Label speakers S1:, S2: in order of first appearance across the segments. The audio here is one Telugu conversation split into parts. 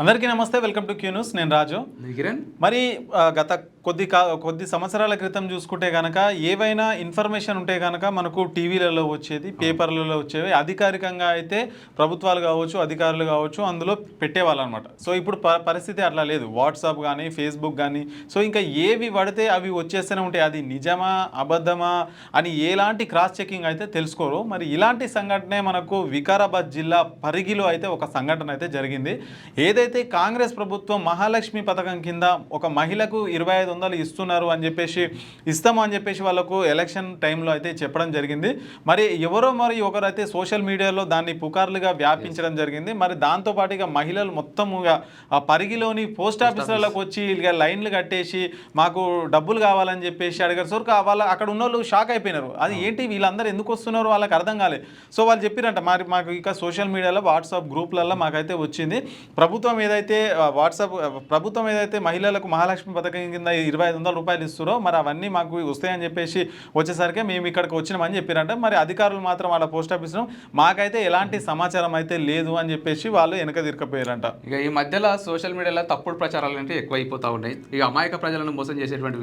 S1: అందరికీ నమస్తే, వెల్కమ్ టు క్యూ న్యూస్. నేను రాజు. మరి గత కొద్ది సంవత్సరాల క్రితం చూసుకుంటే కనుక ఏవైనా ఇన్ఫర్మేషన్ ఉంటే కనుక మనకు టీవీలలో వచ్చేది, పేపర్లలో వచ్చేవి. అధికారికంగా అయితే ప్రభుత్వాలు కావచ్చు, అధికారులు కావచ్చు అందులో పెట్టేవాళ్ళు అనమాట. సో ఇప్పుడు పరిస్థితి అట్లా లేదు. వాట్సాప్ కానీ, ఫేస్బుక్ కానీ, సో ఇంకా ఏవి పడితే అవి వచ్చేస్తూనే ఉంటాయి. అది నిజమా అబద్ధమా అని ఎలాంటి క్రాస్ చెకింగ్ అయితే తెలుసుకోరు. మరి ఇలాంటి సంఘటనే మనకు వికారాబాద్ జిల్లా పరిగిలో అయితే ఒక సంఘటన అయితే జరిగింది. ఏదైతే కాంగ్రెస్ ప్రభుత్వం మహాలక్ష్మి పథకం కింద ఒక మహిళకు 2500 ఇస్తున్నారు అని చెప్పేసి, ఇస్తాము అని చెప్పేసి వాళ్ళకు ఎలక్షన్ టైంలో అయితే చెప్పడం జరిగింది. మరి ఒకరైతే సోషల్ మీడియాలో దాన్ని పుకార్లుగా వ్యాపించడం జరిగింది. మరి దాంతోపాటుగా మహిళలు మొత్తముగా ఆ పరిగిలోని పోస్ట్ ఆఫీసులకు వచ్చి ఇక లైన్లు కట్టేసి మాకు డబ్బులు కావాలని చెప్పేసి అడిగారు. సో వాళ్ళు అక్కడ ఉన్న వాళ్ళు షాక్ అయిపోయినారు. అది ఏంటి వీళ్ళందరూ ఎందుకు వస్తున్నారు వాళ్ళకి అర్థం కాలేదు. సో వాళ్ళు చెప్పారంట, మరి మాకు ఇక సోషల్ మీడియాలో వాట్సాప్ గ్రూప్లలో మాకైతే వచ్చింది, ప్రభుత్వం ఏదైతే మహిళలకు మహాలక్ష్మి పథకం కింద 2500 రూపాయలు ఇస్తారో మరి అవన్నీ మాకు వస్తాయని చెప్పేసి వచ్చేసరికి మేము ఇక్కడికి వచ్చినామని చెప్పారంట. మరి అధికారులు మాత్రం వాళ్ళ పోస్ట్ ఆఫీసులో మాకైతే ఎలాంటి సమాచారం అయితే లేదు అని చెప్పేసి వాళ్ళు వెనక తిరగపోయారంట.
S2: ఇక ఈ మధ్యలో సోషల్ మీడియాలో తప్పుడు ప్రచారాలు అంటే ఎక్కువైపోతూ ఉన్నాయి. ఇక అమాయక ప్రజలను మోసం చేసేటువంటి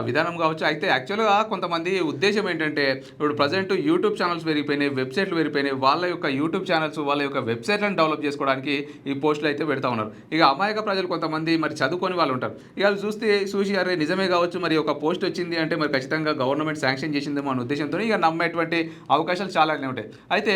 S2: విధానం కావచ్చు. అయితే యాక్చువల్గా కొంతమంది ఉద్దేశం ఏంటంటే, ఇప్పుడు ప్రజెంట్ యూట్యూబ్ ఛానల్స్ పెరిగిపోయినాయి, వెబ్సైట్లు పెరిగిపోయినాయి, వాళ్ళ యొక్క యూట్యూబ్ ఛానల్స్ వాళ్ళ యొక్క వెబ్సైట్లను డెవలప్ చేసుకోవడానికి ఈ పోస్టులు అయితే పెడతా ఉన్నారు. ఇక అమాయక ప్రజలు కొంతమంది మరి చదువుకొని వాళ్ళు ఉంటారు. ఇక వాళ్ళు చూసి అరే నిజమే కావచ్చు, మరి ఒక పోస్ట్ వచ్చింది అంటే మరి ఖచ్చితంగా గవర్నమెంట్ శాంక్షన్ చేసిందేమో అనే ఉద్దేశంతో ఇక నమ్మేటువంటి అవకాశాలు చాలానే ఉంటాయి. అయితే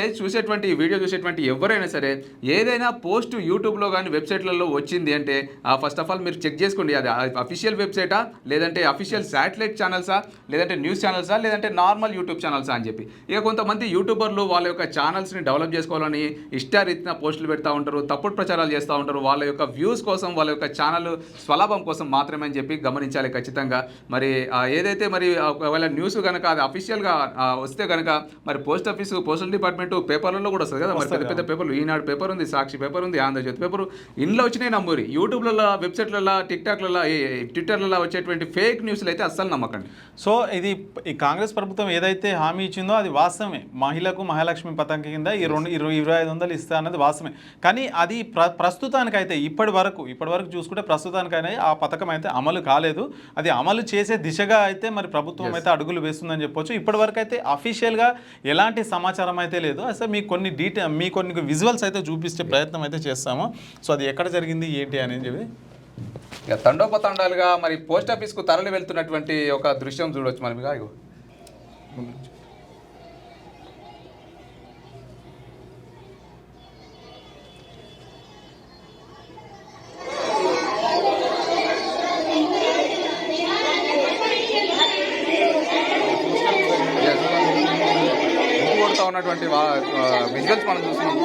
S2: వీడియో చూసేటువంటి ఎవరైనా సరే ఏదైనా పోస్ట్ యూట్యూబ్లో కానీ వెబ్సైట్లలో వచ్చింది అంటే ఫస్ట్ ఆఫ్ ఆల్ మీరు చెక్ చేసుకోండి, అది అఫీషియల్ వెబ్సైటా, లేదంటే అఫీషియల్ శాటిలైట్ ఛానల్సా, లేదంటే న్యూస్ ఛానల్సా, లేదంటే నార్మల్ యూట్యూబ్ ఛానల్సా అని చెప్పి. ఇక కొంతమంది యూట్యూబర్లు వాళ్ళ యొక్క ఛానల్స్ని డెవలప్ చేసుకోవాలని ఇష్టారీతిన పోస్టులు పెడతా ఉంటారు, తప్పుడు ప్రచారాలు చేస్తూ ఉంటారు. వాళ్ళ యొక్క వ్యూస్ కోసం, వాళ్ళ యొక్క ఛానల్ స్వలాభం కోసం మాత్రమే అని చెప్పి గమనించాలి ఖచ్చితంగా. మరి ఏదైతే మరి ఒకవేళ న్యూస్ కనుక అది అఫీషియల్గా వస్తే కనుక మరి పోస్టల్ డిపార్ట్మెంట్ పేపర్లలో కూడా వస్తుంది కదా. మరి పెద్ద పెద్ద పేపర్లు, ఈనాడు పేపర్ ఉంది, సాక్షి పేపర్ ఉంది, ఆంధ్రజ్యోతి పేపర్, ఇంట్లో వచ్చినాయి నమ్మూరి. యూట్యూబ్లలో, వెబ్సైట్లలో, టిక్టాక్లలో, ట్విట్టర్లలో వచ్చేటువంటి ఫేక్ న్యూస్లు అయితే అస్సలు నమ్మకండి.
S1: సో ఇది ఈ కాంగ్రెస్ ప్రభుత్వం ఏదైతే హామీ ఇచ్చిందో అది వాస్తవమే. మహిళకు మహాలక్ష్మి పథకం కింద 2500 ఇస్తా అన్నది వాస్తవమే. కానీ అది ప్రస్తుతానికైతే ఇప్పటి వరకు చూసుకుంటే ప్రస్తుతానికైనా ఆ పథకం అయితే అమలు కాలేదు. అది అమలు చేసే దిశగా అయితే మరి ప్రభుత్వం అయితే అడుగులు వేస్తుందని చెప్పొచ్చు. ఇప్పటి వరకు అయితే అఫీషియల్గా ఎలాంటి సమాచారం అయితే లేదు. అసలు మీకు కొన్ని విజువల్స్ అయితే చూపించే ప్రయత్నం అయితే చేస్తాము. సో అది ఎక్కడ జరిగింది ఏంటి అనేది
S2: ఇక తండోపతండాలుగా మరి పోస్ట్ ఆఫీస్కు తరలి వెళ్తున్నటువంటి ఒక దృశ్యం చూడవచ్చు మనం. ఇక కొడుతూ ఉన్నటువంటి విజువల్స్ మనం చూస్తున్నాం.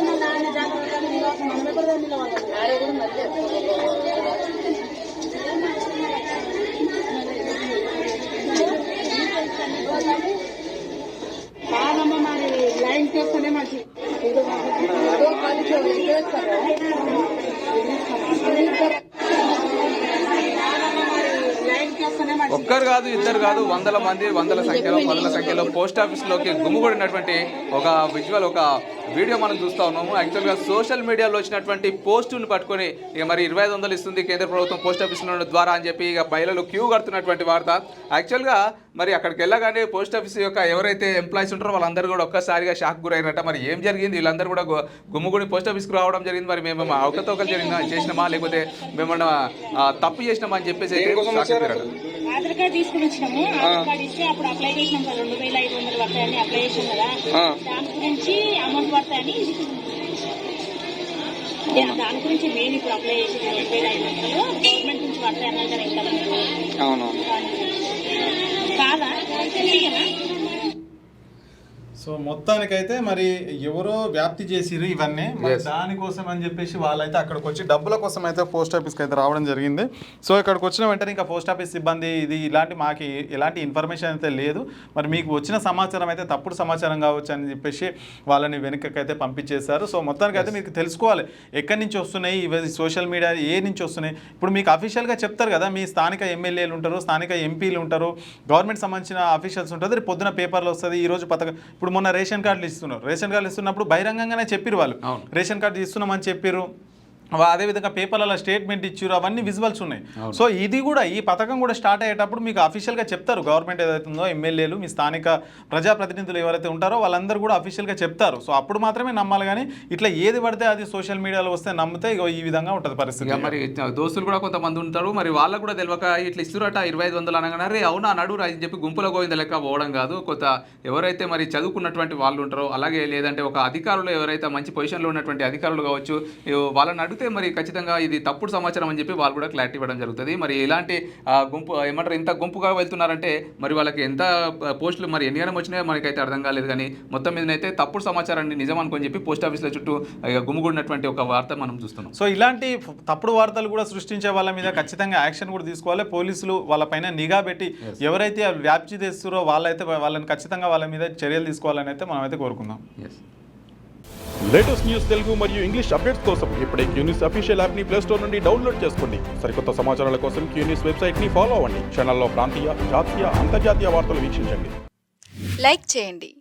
S2: ఒక్కరు కాదు, ఇద్దరు కాదు, వందల సంఖ్యలో పోస్ట్ ఆఫీస్లోకి గుమ్ముగూడినటువంటి ఒక విజువల్, ఒక వీడియో మనం చూస్తూ ఉన్నాము. యాక్చువల్గా సోషల్ మీడియాలో వచ్చినటువంటి పోస్టును పట్టుకొని ఇక మరి 2500 ఇస్తుంది కేంద్ర ప్రభుత్వం పోస్ట్ ఆఫీసుల ద్వారా అని చెప్పి ఇక మహిళలు క్యూ కడుతున్నటువంటి వార్త. యాక్చువల్గా మరి అక్కడికి వెళ్ళగానే పోస్ట్ ఆఫీస్ యొక్క ఎవరైతే ఎంప్లాయీస్ ఉంటారో వాళ్ళందరూ కూడా ఒక్కసారిగా షాక్ గురైనట్ట. మరి ఏం జరిగింది, వీళ్ళందరూ కూడా గుమ్ముగుడి పోస్ట్ ఆఫీస్కి రావడం జరిగింది. మరి మేము అవకతవకలు చేసినామా, లేకపోతే మేమన్నా తప్పు చేసినామా అని చెప్పేసి
S3: ఆధార్ కార్డు తీసుకుని వచ్చినాము. ఆధార్ కార్డు ఇస్తే అప్పుడు అప్లై చేసినాం కదా, 2500 పడతాయని అప్లై చేసాం కదా, దాని గురించి అమౌంట్ పడతాయని దాని గురించి మెయిన్ ఇప్పుడు అప్లై చేసిన 2500 గవర్నమెంట్ నుంచి పడతాయని అంటారు. ఇంకా కాదా తెలియనా?
S1: సో మొత్తానికైతే మరి ఎవరో వ్యాప్తి చేసిరు ఇవన్నీ. మరి దానికోసం అని చెప్పేసి వాళ్ళైతే అక్కడికి వచ్చి డబ్బుల కోసం అయితే పోస్ట్ ఆఫీస్కి అయితే రావడం జరిగింది. సో ఇక్కడికి వచ్చిన వెంటనే ఇంకా పోస్ట్ ఆఫీస్ సిబ్బంది మాకు ఎలాంటి ఇన్ఫర్మేషన్ అయితే లేదు, మరి మీకు వచ్చిన సమాచారం అయితే తప్పుడు సమాచారం కావచ్చు అని చెప్పేసి వాళ్ళని వెనుకకైతే పంపించేశారు. సో మొత్తానికైతే మీకు తెలుసుకోవాలి ఎక్కడి నుంచి వస్తున్నాయి ఇవి, సోషల్ మీడియా ఏ నుంచి వస్తున్నాయి. ఇప్పుడు మీకు అఫీషియల్గా చెప్తారు కదా, మీ స్థానిక ఎమ్మెల్యేలు ఉంటారు, స్థానిక ఎంపీలు ఉంటారు, గవర్నమెంట్ సంబంధించిన అఫీషియల్స్ ఉంటుంది. రేపు పొద్దున పేపర్లో వస్తుంది ఈరోజు పథకం. ఇప్పుడు మొన్న రేషన్ కార్డులు ఇస్తున్నప్పుడు బహిరంగంగానే చెప్పారు వాళ్ళు, రేషన్ కార్డు ఇస్తున్నామని చెప్పారు. అదేవిధంగా పేపర్లలో స్టేట్మెంట్ ఇచ్చారు, అవన్నీ విజువల్స్ ఉన్నాయి. సో ఇది కూడా ఈ పథకం కూడా స్టార్ట్ అయ్యేటప్పుడు మీకు అఫీషియల్గా చెప్తారు, గవర్నమెంట్ ఏదైతే ఉందో ఎమ్మెల్యేలు మీ స్థానిక ప్రజాప్రతినిధులు ఎవరైతే ఉంటారో వాళ్ళందరూ కూడా అఫీషియల్గా చెప్తారు. సో అప్పుడు మాత్రమే నమ్మాలి, కానీ ఇట్లా ఏది పడితే అది సోషల్ మీడియాలో వస్తే నమ్మితే ఇగో ఈ విధంగా ఉంటుంది పరిస్థితి.
S2: మరి దోస్తులు కూడా కొంతమంది ఉంటారు, మరి వాళ్ళకు కూడా తెలియక ఇట్లా ఇస్తురట 2500 అనగానే అవునా నడురు అని చెప్పి గుంపులో గోవింద లెక్క పోవడం కాదు. కొత్త ఎవరైతే మరి చదువుకున్నటువంటి వాళ్ళు ఉంటారో, అలాగే లేదంటే ఒక అధికారులు ఎవరైతే మంచి పొజిషన్లో ఉన్నటువంటి అధికారులు కావచ్చు, వాళ్ళని అడిగితే మరి ఖచ్చితంగా ఇది తప్పుడు సమాచారం అని చెప్పి వాళ్ళు కూడా క్లారిటీ ఇవ్వడం జరుగుతుంది. మరి ఇలాంటి గుంపు ఏమంటారు ఇంత గుంపుగా వెళ్తున్నారంటే మరి వాళ్ళకి ఎంత పోస్టులు మరి ఎన్ని గణం వచ్చినాయో మనకైతే అర్థం కాలేదు. కానీ మొత్తం మీదనైతే తప్పుడు సమాచారాన్ని నిజం అనుకొని చెప్పి పోస్ట్ ఆఫీసుల చుట్టూ గుమ్ముగూడినటువంటి ఒక వార్త మనం చూస్తున్నాం.
S1: సో ఇలాంటి తప్పుడు వార్తలు కూడా సృష్టించే వాళ్ళ మీద ఖచ్చితంగా యాక్షన్ కూడా తీసుకోవాలి. పోలీసులు వాళ్ళపైన నిఘా పెట్టి ఎవరైతే వ్యాప్తి చేస్తారో వాళ్ళని ఖచ్చితంగా వాళ్ళ మీద చర్యలు తీసుకోవాలని అయితే మనం అయితే కోరుకుందాం.
S4: లేటెస్ట్ న్యూస్ తెలుగు మరియు ఇంగ్లీష్ అప్డేట్స్ కోసం ఇప్పుడే క్యూన్యూస్ అఫీషియల్ యాప్ ని ప్లే స్టోర్ నుండి డౌన్లోడ్ చేసుకోండి. సరికొత్త సమాచారాల కోసం క్యూన్యూస్ వెబ్సైట్ ని ఫాలో అవ్వండి. ఛానల్లో ప్రాంతీయ, జాతీయ, అంతర్జాతీయ వార్తలు వీక్షించండి.
S5: లైక్ చేయండి.